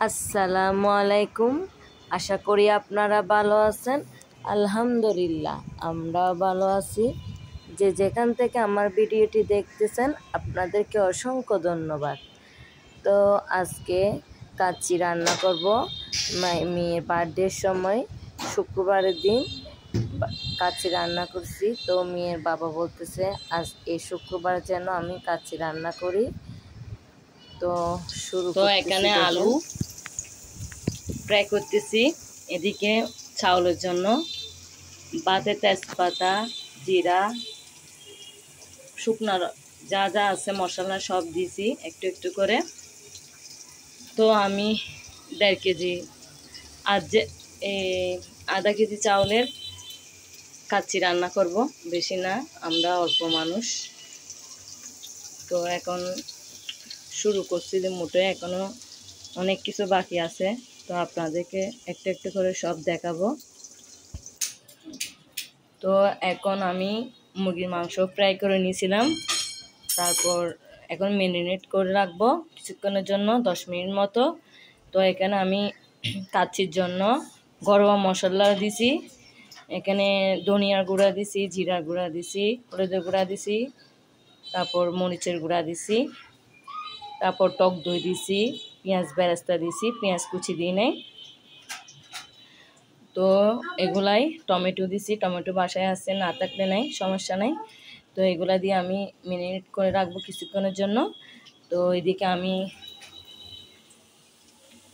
আসসালামু আলাইকুম। আশা করি আপনারা ভালো আছেন। আলহামদুলিল্লাহ আমরাও ভালো আছি। যে যেখান থেকে আমার ভিডিওটি দেখতেছেন আপনাদেরকে অসংখ্য ধন্যবাদ। তো আজকে কাচ্চি রান্না করব। মেয়ের বার্থডের সময় শুক্রবারের দিন কাচ্চি রান্না করছি। তো মেয়ের বাবা বলতেছে আজ এই শুক্রবার যেন আমি কাচ্চি রান্না করি। তো এখানে আলু ফ্রাই করতেছি, এদিকে চাউলের জন্য বাতে তেজপাতা, জিরা, শুকনো যা যা আছে মশলা সব দিয়েছি একটু একটু করে। তো আমি 1.5 কেজি আধা কেজি চাউলের কাচ্চি রান্না করব, বেশি না, আমরা অল্প মানুষ। তো এখন শুরু করছি যে মোটে এখনো অনেক কিছু বাকি আছে, তো আপনাদেরকে একটু একটু করে সব দেখাবো। তো এখন আমি মুরগির মাংস ফ্রাই করে নিয়েছিলাম, তারপর এখন ম্যারিনেট করে রাখবো কিছুক্ষণের জন্য, 10 মিনিট মতো। তো এখানে আমি কাচ্চির জন্য গরম মশলা দিছি, এখানে ধনিয়ার গুঁড়া দিছি, জিরার গুঁড়া দিছি, হলুদের গুঁড়া দিছি, তারপর মরিচের গুঁড়া দিছি, তারপর টক দই দিছি, পেঁয়াজ বেরেস্তা দিছি, পেঁয়াজ কুচি দিই নাই। তো এগুলাই টমেটো দিছি, টমেটো বাসায় আছে, না থাকলে নাই, সমস্যা নাই। তো এগুলা দিয়ে আমি ম্যারিনেট করে রাখবো কিছুক্ষণের জন্য। তো এদিকে আমি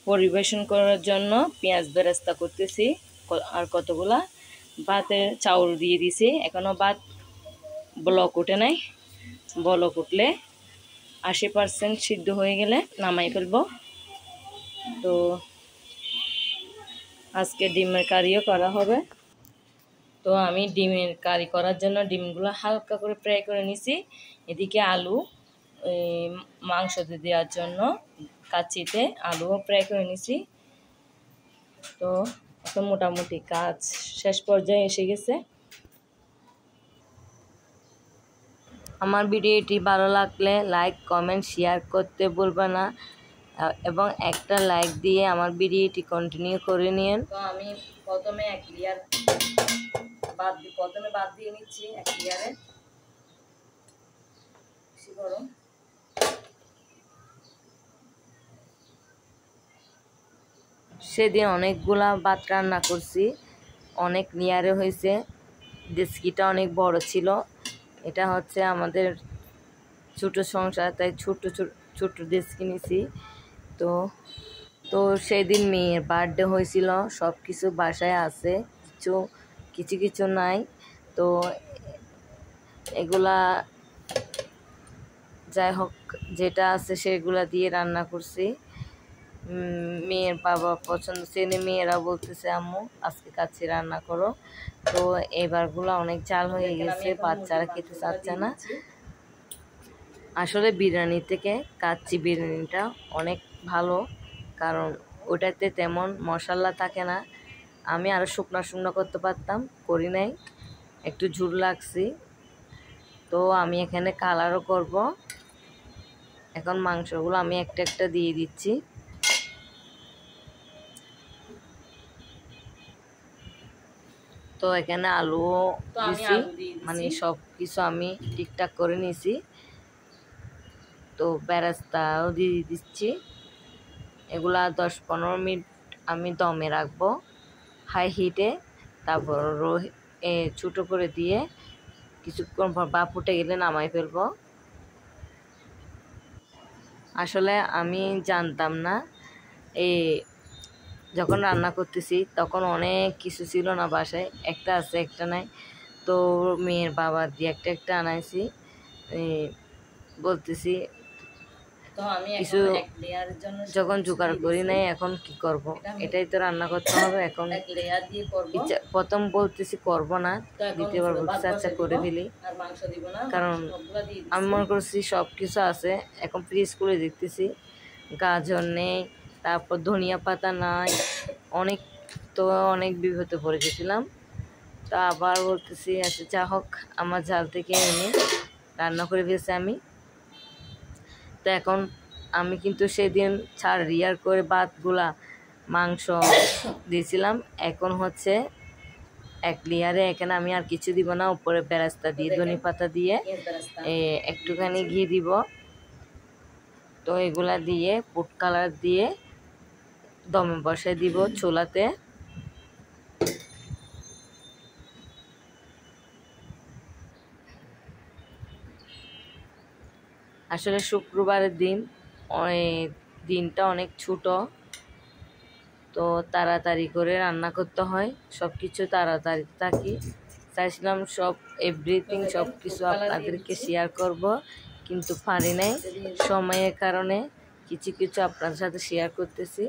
পরিবেশন করার জন্য পেঁয়াজ বেরেস্তা করতেছি, আর কতগুলা ভাতের চাউল দিয়ে দিছি। এখনও ভাত ব্লক উঠে নাই, ব্লক উঠলে 80% সিদ্ধ হয়ে গেলে নামাই ফেলবো। তো আজকে ডিমের কারিও করা হবে। তো আমি ডিমের কারি করার জন্য ডিমগুলো হালকা করে ফ্রাই করে নিছি। এদিকে আলু মাংস দেওয়ার জন্য কাচ্চিতে আলুও ফ্রাই করে নিছি। তো এখন মোটামুটি কাজ শেষ পর্যায়ে এসে গেছে। আমার ভিডিওটি ভালো লাগলে লাইক, কমেন্ট, শেয়ার করতে ভুলবেন না, এবং একটা লাইক দিয়ে আমার ভিডিওটি কন্টিনিউ করে নিন। তো আমি প্রথমে এক লেয়ার বাদ দিয়ে নিচ্ছি, এক লেয়ারে সেদিন অনেকগুলা ভাত রান্না করছি, অনেক লেয়ারে হয়েছে। ডেচকিটা অনেক বড় ছিল, এটা হচ্ছে আমাদের ছোট সংসার, তাই ছোট ছোট ডেচকি নিছি। তো তো সেদিন মেয়ের বার্থডে হয়েছিল, সব কিছু বাসায় আছে, কিছু কিছু নাই। তো এগুলা যাই হোক যেটা আছে সেগুলা দিয়ে রান্না করছি। মেয়ের বাবা পছন্দ ছিল, মেয়েরা বলতেছে আম্মু আজকে কাচ্চি রান্না করো। তো এবারগুলো অনেক চাল হয়ে গেছে, বাচ্চারা খেতে চাচ্ছে না। আসলে বিরিয়ানি থেকে কাচ্চি বিরিয়ানিটা অনেক ভালো, কারণ ওটাতে তেমন মশলা থাকে না। আমি আরও শুকনো করতে পারতাম, করি নাই, একটু ঝুল লাগছি। তো আমি এখানে কালারও করব। এখন মাংসগুলো আমি একটা একটা দিয়ে দিচ্ছি। তো এখানে আলুও দিছি, মানে সব কিছু আমি ঠিকঠাক করে নিছি। তো বেরেস্তাও দিয়ে দিচ্ছি। এগুলা 10-15 মিনিট আমি দমে রাখবো হাই হিটে, তারপর ছোটো করে দিয়ে কিছুক্ষণ পর ভাপ উঠে গেলে নামাই ফেলবো। আসলে আমি জানতাম না, যখন রান্না করতেছি তখন অনেক কিছু ছিল না বাসায়, একটা আছে একটা নাই। তো মেয়ের বাবা দিয়ে একটা একটা আনাইছি, বলতেছি কিছু যখন জোগাড় করি নাই, এখন কি করব, এটাই তো রান্না করতে হবে। এখন প্রথম বলতেছি করব না, দ্বিতীয়বার বলতেছি আচ্ছা করে ফেলি, কারণ আমি মনে করছি সব কিছু আছে। এখন ফ্রিজ করে দেখতেছি গাজর নেই, তারপর ধনিয়া পাতা নাই, অনেক বিপদে পড়ে গেছিলাম। তো আবার বলতেছি আচ্ছা যা হোক, আমার জাল থেকে এনে রান্না করে ফেলছি আমি। তো এখন আমি কিন্তু সেদিন 4 রিয়ার করে ভাতগুলা মাংস দিয়েছিলাম, এখন হচ্ছে 1 লেয়ারে। এখানে আমি আর কিছু দিব না, উপরে বেরেস্তা দিয়ে ধনে পাতা দিয়ে একটুখানি ঘি দিব। তো এগুলা দিয়ে ফুড কালার দিয়ে দমে বসাই দিব চুলাতে। আসলে শুক্রবারের দিনটা অনেক ছোট, তো তাড়াতাড়ি করে রান্না করতে হয়, সব কিছু তাড়াতাড়ি থাকি। চাইছিলাম এভরিথিং সব কিছু আপনাদেরকে শেয়ার করব, কিন্তু পারি নাই সময়ের কারণে। কিছু কিছু আপনাদের সাথে শেয়ার করতেছি।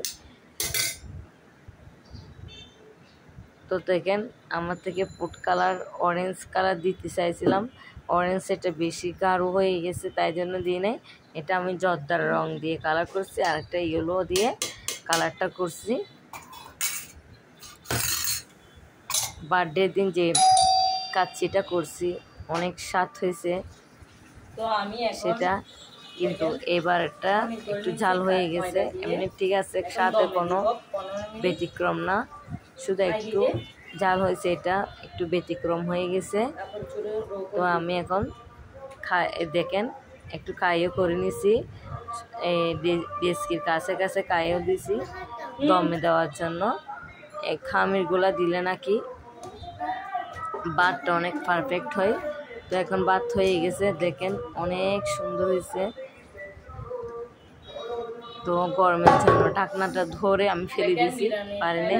তো দেখেন, আমার থেকে ফুড কালার অরেঞ্জ কালার দিতে চাইছিলাম, অরেঞ্জ এটা বেশি গাঢ় হয়ে গেছে, তাই জন্য দিয়ে নেই। এটা আমি জর্দার রং দিয়ে কালার করছি, আর একটা ইয়েলো দিয়ে কালারটা করছি। বার্থডে দিন যে কাচ্চিটা করছি অনেক স্বাদ হয়েছে, তো আমি সেটা কিন্তু এবারটা একটু ঝাল হয়ে গেছে। এমনি ঠিক আছে, স্বাদে কোনো ব্যতিক্রম না, শুধু একটু ঝাল হয়েছে, এটা একটু ব্যতিক্রম হয়ে গেছে। তো আমি এখন দেখেন একটু খাইও করে নিছি, ডেস্কির কাছে কাছে খাইও দিছি দমে দেওয়ার জন্য। এই খামিরগুলা দিলে নাকি ভাতটা অনেক পারফেক্ট হয়। তো এখন ভাত হয়ে গেছে, দেখেন অনেক সুন্দর হয়েছে। তো গরমের জন্য ঢাকনাটা ধরে আমি ফেলে দিয়েছি, পারিনি।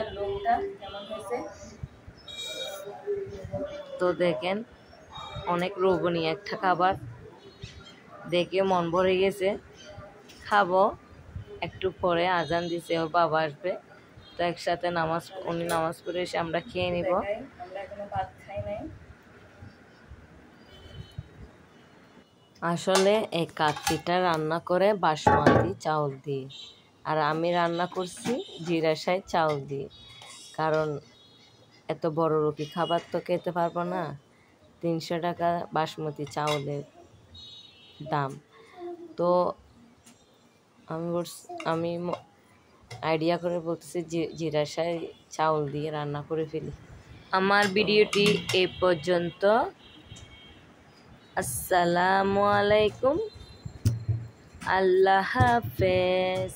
তো দেখেন অনেক লোভনীয় একটা খাবার, দেখে মন ভরে গেছে। খাবো একটু পরে, আজান দিছে, ওর বাবা আসবে, তো একসাথে উনি নামাজ পড়ে এসে আমরা খেয়ে নিব। আসলে এই কাচ্চিটা রান্না করে বাসমতি চাউল দিয়ে, আর আমি রান্না করছি জিরাশাই চাউল দিয়ে, কারণ এত বড় রুটি খাবার তো খেতে পারবো না। 300 টাকা বাসমতি চাউলের দাম। তো আমি আইডিয়া করে বলতেছি জিরাশাই চাউল দিয়ে রান্না করে ফেলি। আমার ভিডিওটি এই পর্যন্ত। আসসালামু আলাইকুম, আল্লাহ হাফেজ।